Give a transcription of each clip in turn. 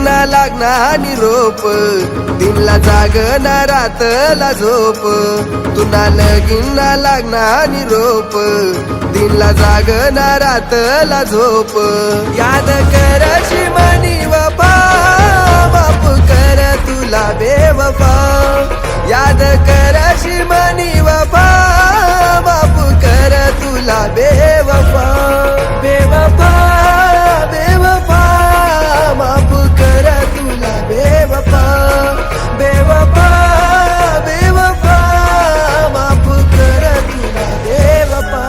लगीना लागना निरोप दिनला जागना रातला झोप तुला लगीना लागना निरोप दिनला जागना रातला झोप याद करशी मनी वफा बाप कर तुला बेवफा याद करशी मनी वफा बाप कर तुला बेवफा बेवफा बेवफा माफ कर तुला बेवफा बेवफा बेवफा माफ कर तुला बेवफा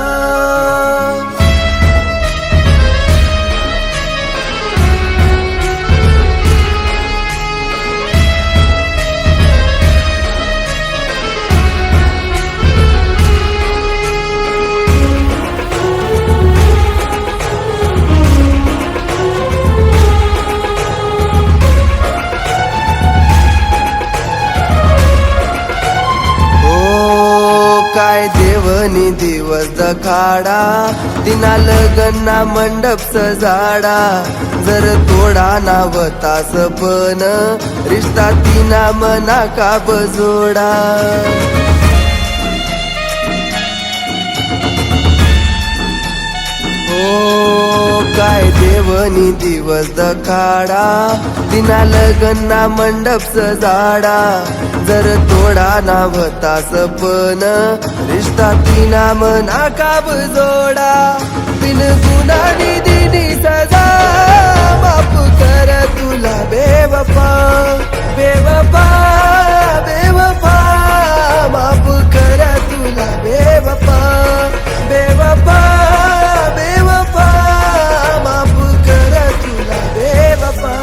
काय देवनी दिवस दखाडा तिना लगना मंडप सजाडा जर तोडा नावता सपन रिश्ता तिना मना का बजोडा काय देवनी दिवस दखाडा तिना लगना मंडप सजाडा जर तोडा नावता सपन रिश्ता तिना मना काब जोडा बिन गुन्हानी दिनी सजा माफ कर तुला बेवफा बेवफा बेवफा माफ कर तुला बेवफा बेवफा बेवफा माफ कर तुला बेवफा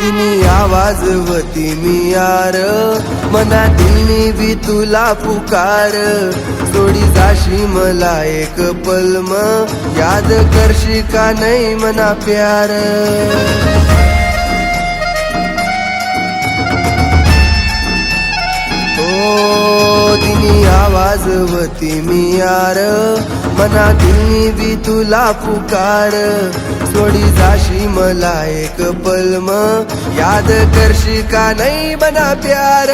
दिनी आवाज वती मी यार मना दिनी भी तुला पुकार सोडी जाशी मला एक पल याद करशी का नाही मना प्यार दिनी आवाज वती मी यार मना दिनी भी तुला पुकार सोडी जाशी मला एक पल याद करशी का नाही मना प्यार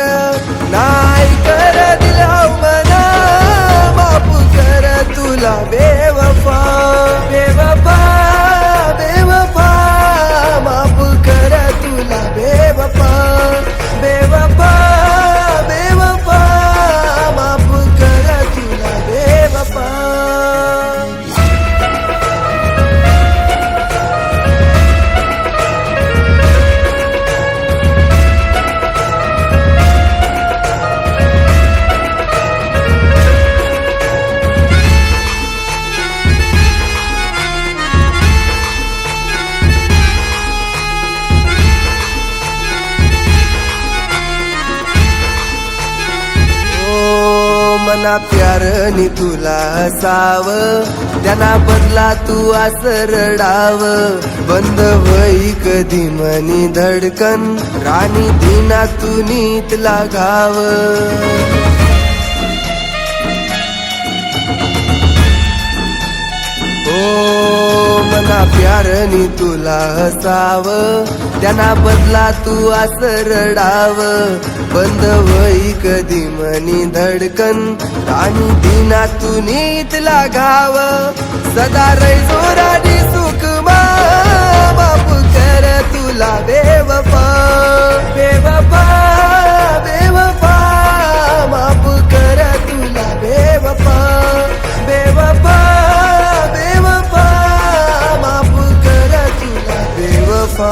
नाही कर दिलाव मना माफ कर तुला बेवफा बेवफा बेवफा माफ कर तुला बेवफा बेवफा बेवफा माफ कर तुला बेवफा मना प्यार नि तुला हसाव त्यांना बदला तू रडाव बंद होई कधी मनी धडकन राणी दिना तू नीत लागाव मना प्यार नि तुला हसाव त्यांना बदला तू रडाव बंद होई कधी मनी धडकन आणि दिना तू नीत लागाव सदा रै जोरानी सुख माफ कर तुला बेवफा बेवफा बेवफा माफ कर तुला बेवफा बेवफा बेवफा माफ कर तुला बेवफा